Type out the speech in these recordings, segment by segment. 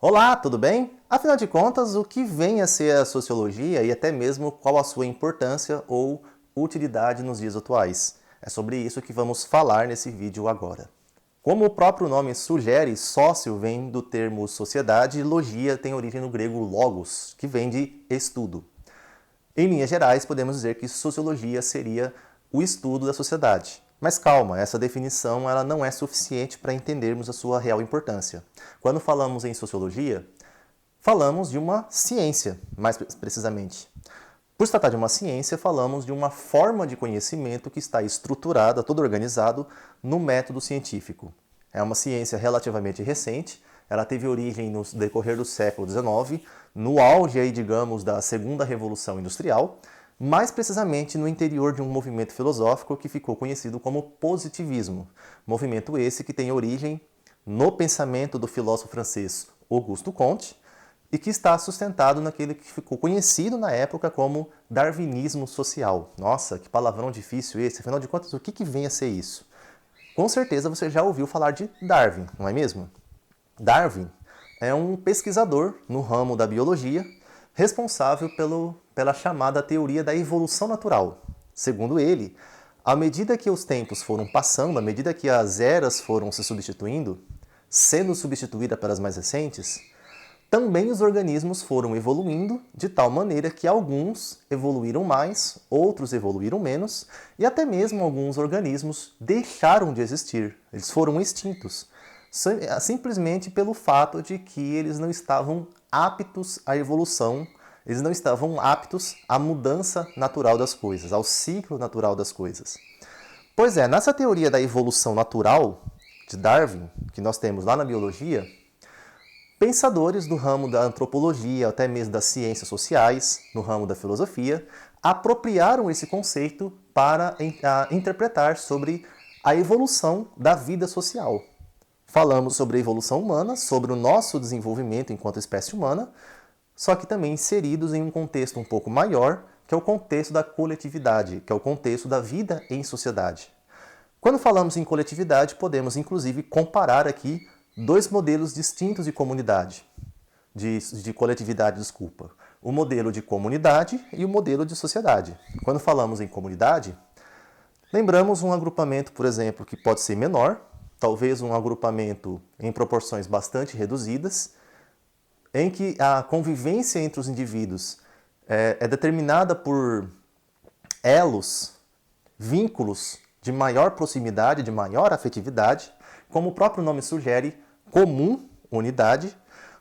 Olá, tudo bem? Afinal de contas, o que vem a ser a sociologia e até mesmo qual a sua importância ou utilidade nos dias atuais? É sobre isso que vamos falar nesse vídeo agora. Como o próprio nome sugere, sócio vem do termo sociedade e logia tem origem no grego logos, que vem de estudo. Em linhas gerais, podemos dizer que sociologia seria o estudo da sociedade. Mas calma, essa definição ela não é suficiente para entendermos a sua real importância. Quando falamos em sociologia, falamos de uma ciência, mais precisamente. Por se tratar de uma ciência, falamos de uma forma de conhecimento que está estruturada, todo organizado, no método científico. É uma ciência relativamente recente, ela teve origem no decorrer do século XIX, no auge, aí, digamos, da segunda revolução industrial, mais precisamente no interior de um movimento filosófico que ficou conhecido como positivismo. Movimento esse que tem origem no pensamento do filósofo francês Auguste Comte e que está sustentado naquele que ficou conhecido na época como darwinismo social. Nossa, que palavrão difícil esse, afinal de contas, o que vem a ser isso? Com certeza você já ouviu falar de Darwin, não é mesmo? Darwin é um pesquisador no ramo da biologia responsável pela chamada teoria da evolução natural. Segundo ele, à medida que os tempos foram passando, à medida que as eras foram se substituindo, sendo substituída pelas mais recentes, também os organismos foram evoluindo de tal maneira que alguns evoluíram mais, outros evoluíram menos, e até mesmo alguns organismos deixaram de existir, eles foram extintos, simplesmente pelo fato de que eles não estavam aptos à evolução, eles não estavam aptos à mudança natural das coisas, ao ciclo natural das coisas. Pois é, nessa teoria da evolução natural de Darwin, que nós temos lá na biologia, pensadores do ramo da antropologia, até mesmo das ciências sociais, no ramo da filosofia, apropriaram esse conceito para interpretar sobre a evolução da vida social. Falamos sobre a evolução humana, sobre o nosso desenvolvimento enquanto espécie humana, só que também inseridos em um contexto um pouco maior, que é o contexto da coletividade, que é o contexto da vida em sociedade. Quando falamos em coletividade, podemos inclusive comparar aqui dois modelos distintos de comunidade, de coletividade, desculpa. O modelo de comunidade e o modelo de sociedade. Quando falamos em comunidade, lembramos um agrupamento, por exemplo, que pode ser menor, talvez um agrupamento em proporções bastante reduzidas, em que a convivência entre os indivíduos é determinada por elos, vínculos de maior proximidade, de maior afetividade, como o próprio nome sugere, comum, unidade,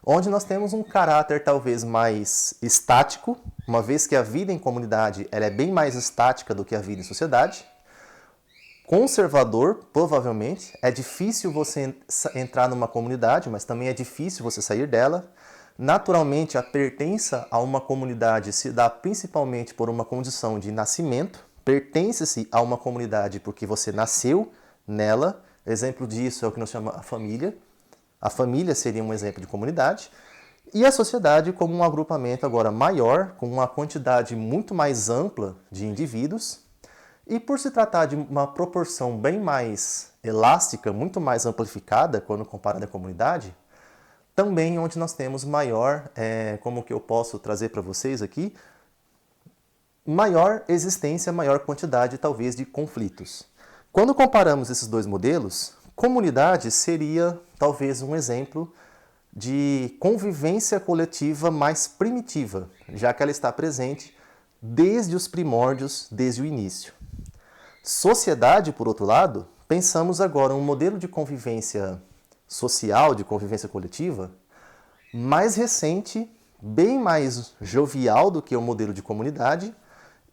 onde nós temos um caráter talvez mais estático, uma vez que a vida em comunidade ela é bem mais estática do que a vida em sociedade. Conservador, provavelmente, é difícil você entrar numa comunidade, mas também é difícil você sair dela. Naturalmente, a pertença a uma comunidade se dá principalmente por uma condição de nascimento. Pertence-se a uma comunidade porque você nasceu nela. Exemplo disso é o que nós chamamos a família. A família seria um exemplo de comunidade. E a sociedade como um agrupamento agora maior, com uma quantidade muito mais ampla de indivíduos. E por se tratar de uma proporção bem mais elástica, muito mais amplificada quando comparada à comunidade, também onde nós temos maior, como que eu posso trazer para vocês aqui, maior existência, maior quantidade talvez de conflitos. Quando comparamos esses dois modelos, comunidade seria talvez um exemplo de convivência coletiva mais primitiva, já que ela está presente desde os primórdios, desde o início. Sociedade, por outro lado, pensamos agora um modelo de convivência social, de convivência coletiva, mais recente, bem mais jovial do que o modelo de comunidade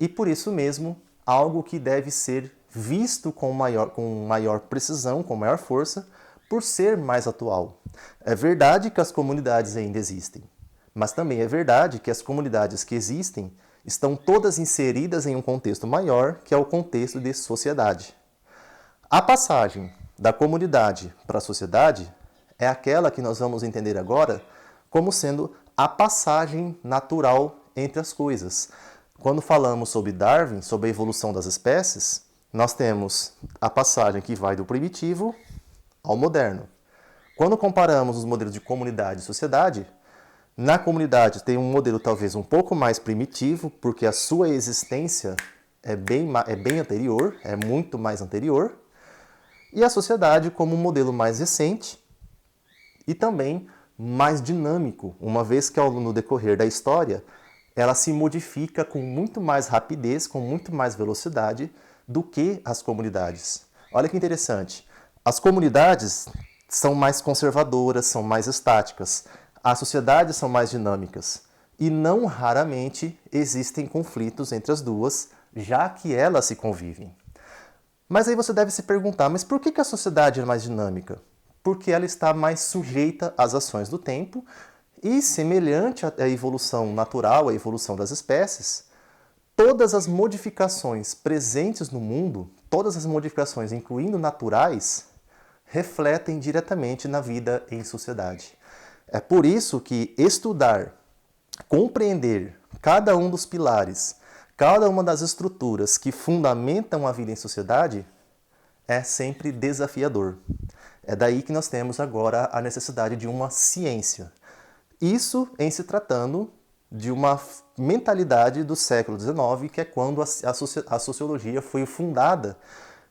e, por isso mesmo, algo que deve ser visto com maior precisão, com maior força, por ser mais atual. É verdade que as comunidades ainda existem, mas também é verdade que as comunidades que existem estão todas inseridas em um contexto maior, que é o contexto de sociedade. A passagem da comunidade para a sociedade é aquela que nós vamos entender agora como sendo a passagem natural entre as coisas. Quando falamos sobre Darwin, sobre a evolução das espécies, nós temos a passagem que vai do primitivo ao moderno. Quando comparamos os modelos de comunidade e sociedade, na comunidade tem um modelo talvez um pouco mais primitivo, porque a sua existência é bem anterior, é muito mais anterior, e a sociedade como um modelo mais recente e também mais dinâmico, uma vez que no decorrer da história ela se modifica com muito mais rapidez, com muito mais velocidade do que as comunidades. Olha que interessante, as comunidades são mais conservadoras, são mais estáticas, as sociedades são mais dinâmicas e não raramente existem conflitos entre as duas, já que elas se convivem. Mas aí você deve se perguntar, mas por que a sociedade é mais dinâmica? Porque ela está mais sujeita às ações do tempo e, semelhante à evolução natural, à evolução das espécies, todas as modificações presentes no mundo, todas as modificações, incluindo naturais, refletem diretamente na vida em sociedade. É por isso que estudar, compreender cada um dos pilares, cada uma das estruturas que fundamentam a vida em sociedade é sempre desafiador. É daí que nós temos agora a necessidade de uma ciência. Isso em se tratando de uma mentalidade do século XIX, que é quando a sociologia foi fundada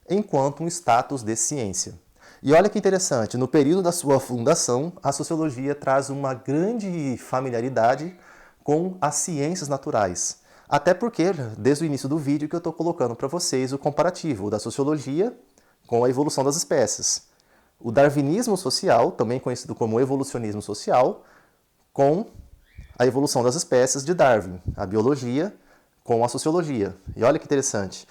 enquanto um status de ciência. E olha que interessante, no período da sua fundação, a sociologia traz uma grande familiaridade com as ciências naturais. Até porque, desde o início do vídeo, que eu estou colocando para vocês o comparativo da sociologia com a evolução das espécies. O darwinismo social, também conhecido como evolucionismo social, com a evolução das espécies de Darwin, a biologia com a sociologia. E olha que interessante.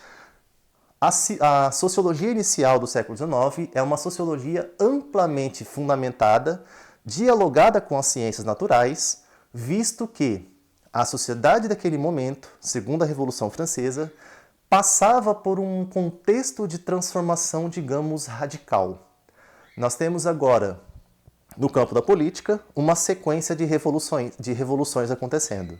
A sociologia inicial do século XIX é uma sociologia amplamente fundamentada, dialogada com as ciências naturais, visto que a sociedade daquele momento, segundo a Revolução Francesa, passava por um contexto de transformação, digamos, radical. Nós temos agora, no campo da política, uma sequência de revoluções acontecendo.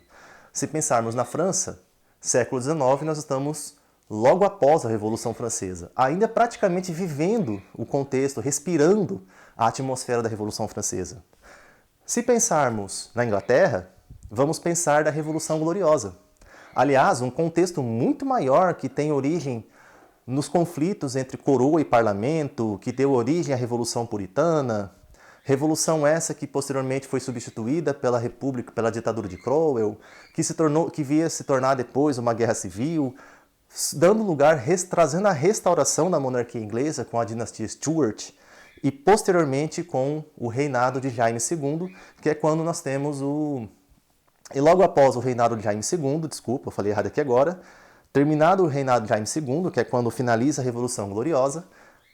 Se pensarmos na França, século XIX, nós estamos logo após a Revolução Francesa, ainda praticamente vivendo o contexto, respirando a atmosfera da Revolução Francesa. Se pensarmos na Inglaterra, vamos pensar da Revolução Gloriosa. Aliás, um contexto muito maior que tem origem nos conflitos entre coroa e parlamento, que deu origem à Revolução Puritana, revolução essa que posteriormente foi substituída pela República, pela ditadura de Cromwell, que via se tornar depois uma guerra civil, dando lugar, trazendo a restauração da monarquia inglesa com a dinastia Stuart e posteriormente com o reinado de Jaime II, que é quando nós temos E logo após o reinado de Jaime II, desculpa, eu falei errado aqui agora, terminado o reinado de Jaime II, que é quando finaliza a Revolução Gloriosa,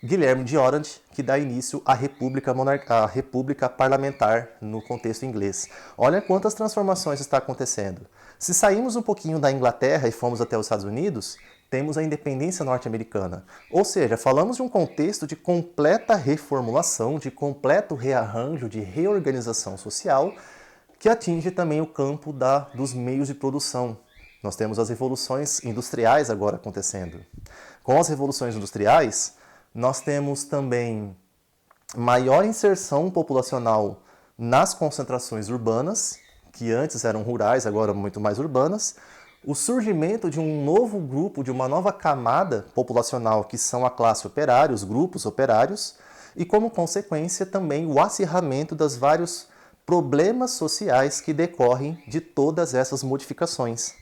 Guilherme de Orange, que dá início à República Parlamentar no contexto inglês. Olha quantas transformações está acontecendo. Se saímos um pouquinho da Inglaterra e fomos até os Estados Unidos, temos a independência norte-americana. Ou seja, falamos de um contexto de completa reformulação, de completo rearranjo, de reorganização social, que atinge também o campo dos meios de produção. Nós temos as revoluções industriais agora acontecendo. Com as revoluções industriais, nós temos também maior inserção populacional nas concentrações urbanas, que antes eram rurais, agora muito mais urbanas, o surgimento de um novo grupo, de uma nova camada populacional, que são a classe operária, os grupos operários, e como consequência também o acirramento dos vários problemas sociais que decorrem de todas essas modificações.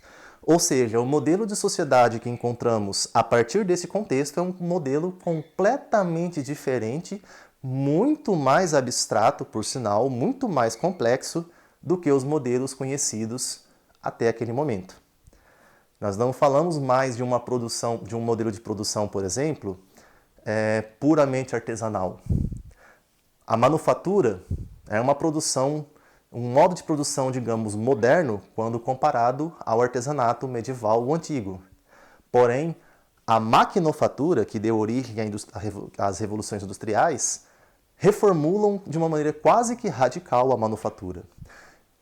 Ou seja, o modelo de sociedade que encontramos a partir desse contexto é um modelo completamente diferente, muito mais abstrato, por sinal, muito mais complexo do que os modelos conhecidos até aquele momento. Nós não falamos mais de um modelo de produção, por exemplo, puramente artesanal. A manufatura é uma produção, um modo de produção, digamos, moderno, quando comparado ao artesanato medieval ou antigo. Porém, a maquinofatura, que deu origem às revoluções industriais, reformulam de uma maneira quase que radical a manufatura.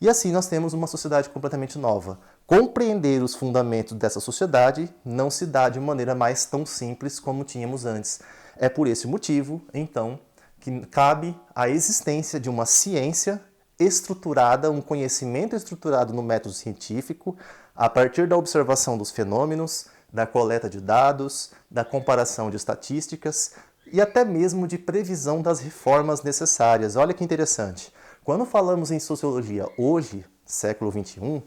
E assim nós temos uma sociedade completamente nova. Compreender os fundamentos dessa sociedade não se dá de maneira mais tão simples como tínhamos antes. É por esse motivo, então, que cabe a existência de uma ciência estruturada, um conhecimento estruturado no método científico, a partir da observação dos fenômenos, da coleta de dados, da comparação de estatísticas e até mesmo de previsão das reformas necessárias. Olha que interessante. Quando falamos em sociologia hoje, século XXI,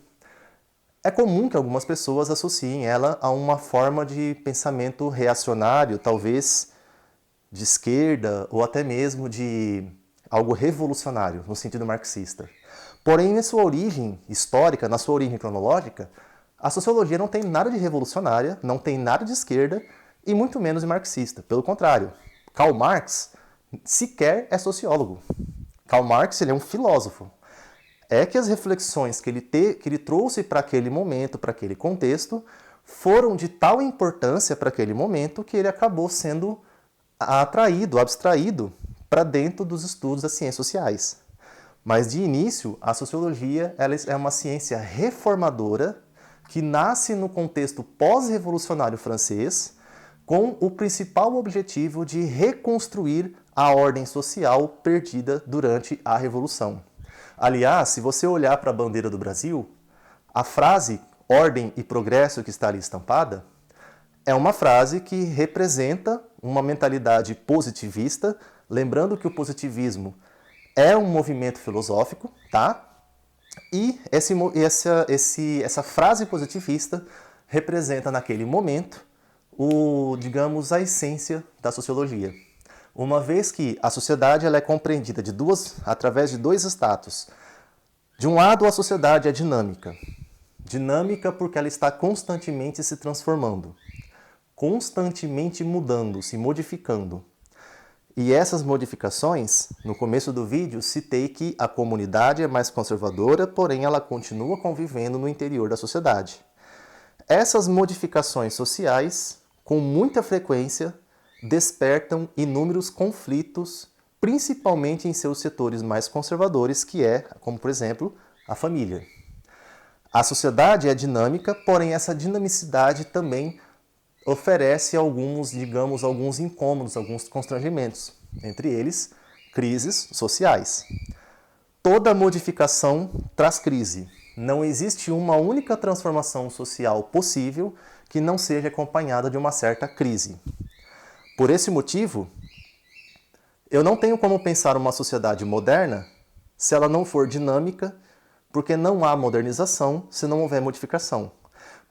é comum que algumas pessoas associem ela a uma forma de pensamento reacionário, talvez de esquerda ou até mesmo de algo revolucionário, no sentido marxista. Porém, na sua origem histórica, na sua origem cronológica, a sociologia não tem nada de revolucionária, não tem nada de esquerda e muito menos de marxista. Pelo contrário, Karl Marx sequer é sociólogo. Karl Marx ele é um filósofo. É que as reflexões que ele trouxe para aquele momento, para aquele contexto, foram de tal importância para aquele momento que ele acabou sendo atraído, abstraído para dentro dos estudos das ciências sociais. Mas de início, a sociologia ela é uma ciência reformadora que nasce no contexto pós-revolucionário francês com o principal objetivo de reconstruir a ordem social perdida durante a Revolução. Aliás, se você olhar para a bandeira do Brasil, a frase ordem e progresso que está ali estampada é uma frase que representa uma mentalidade positivista, lembrando que o positivismo é um movimento filosófico, tá? E essa frase positivista representa naquele momento digamos, a essência da sociologia. Uma vez que a sociedade ela é compreendida através de dois status. De um lado, a sociedade é dinâmica. Dinâmica porque ela está constantemente se transformando, constantemente mudando, se modificando. E essas modificações, no começo do vídeo, citei que a comunidade é mais conservadora, porém ela continua convivendo no interior da sociedade. Essas modificações sociais, com muita frequência, despertam inúmeros conflitos, principalmente em seus setores mais conservadores, que é, como por exemplo, a família. A sociedade é dinâmica, porém essa dinamicidade também oferece alguns incômodos, alguns constrangimentos, entre eles, crises sociais. Toda modificação traz crise. Não existe uma única transformação social possível que não seja acompanhada de uma certa crise. Por esse motivo, eu não tenho como pensar uma sociedade moderna se ela não for dinâmica, porque não há modernização se não houver modificação.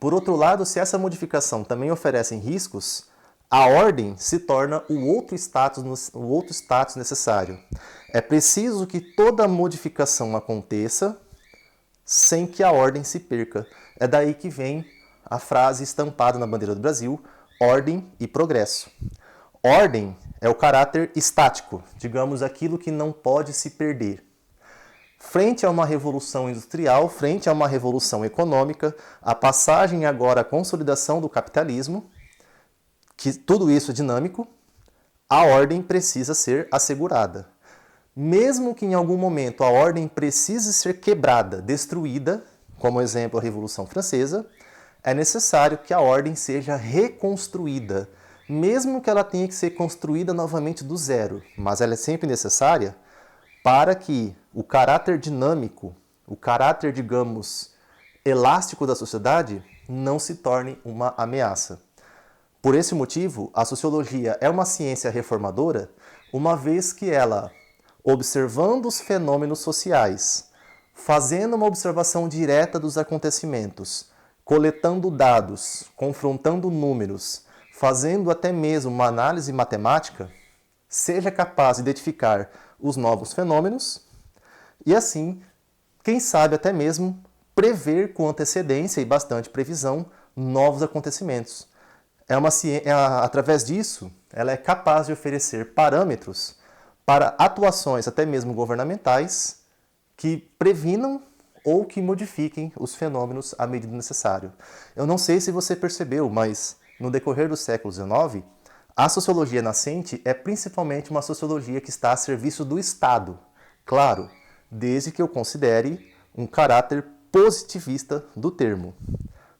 Por outro lado, se essa modificação também oferece riscos, a ordem se torna o outro status necessário. É preciso que toda modificação aconteça sem que a ordem se perca. É daí que vem a frase estampada na bandeira do Brasil, ordem e progresso. Ordem é o caráter estático, digamos, aquilo que não pode se perder. Frente a uma revolução industrial, frente a uma revolução econômica, a passagem agora à consolidação do capitalismo, que tudo isso é dinâmico, a ordem precisa ser assegurada. Mesmo que em algum momento a ordem precise ser quebrada, destruída, como exemplo a Revolução Francesa, é necessário que a ordem seja reconstruída, mesmo que ela tenha que ser construída novamente do zero, mas ela é sempre necessária para que o caráter dinâmico, o caráter, digamos, elástico da sociedade não se torne uma ameaça. Por esse motivo, a sociologia é uma ciência reformadora, uma vez que ela, observando os fenômenos sociais, fazendo uma observação direta dos acontecimentos, coletando dados, confrontando números, fazendo até mesmo uma análise matemática, seja capaz de identificar os novos fenômenos e assim, quem sabe até mesmo prever com antecedência e bastante previsão novos acontecimentos. Através disso, ela é capaz de oferecer parâmetros para atuações até mesmo governamentais que previnam ou que modifiquem os fenômenos à medida necessária. Eu não sei se você percebeu, mas no decorrer do século XIX, a sociologia nascente é principalmente uma sociologia que está a serviço do Estado. Claro, desde que eu considere um caráter positivista do termo.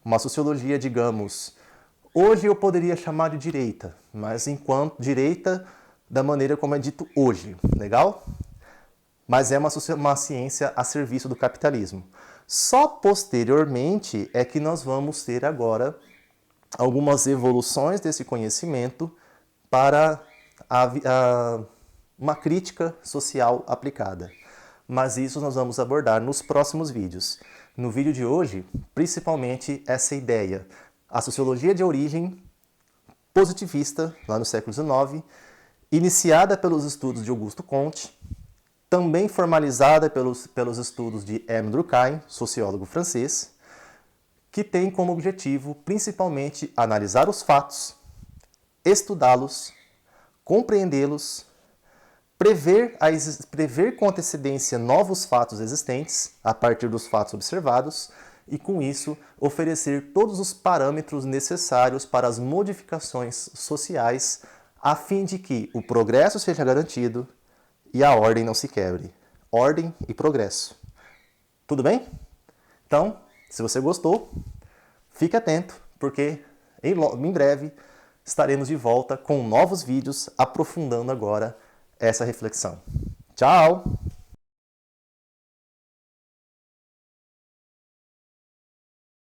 Uma sociologia, digamos, hoje eu poderia chamar de direita, mas enquanto direita da maneira como é dito hoje, legal? Mas é uma ciência a serviço do capitalismo. Só posteriormente é que nós vamos ter agora algumas evoluções desse conhecimento para uma crítica social aplicada. Mas isso nós vamos abordar nos próximos vídeos. No vídeo de hoje, principalmente essa ideia, a sociologia de origem positivista, lá no século XIX, iniciada pelos estudos de Augusto Comte, também formalizada pelos estudos de Émile Durkheim, sociólogo francês, que tem como objetivo principalmente analisar os fatos, estudá-los, compreendê-los, prever com antecedência novos fatos existentes a partir dos fatos observados e, com isso, oferecer todos os parâmetros necessários para as modificações sociais a fim de que o progresso seja garantido e a ordem não se quebre. Ordem e progresso. Tudo bem? Então, se você gostou, fique atento, porque em breve estaremos de volta com novos vídeos aprofundando agora essa reflexão. Tchau!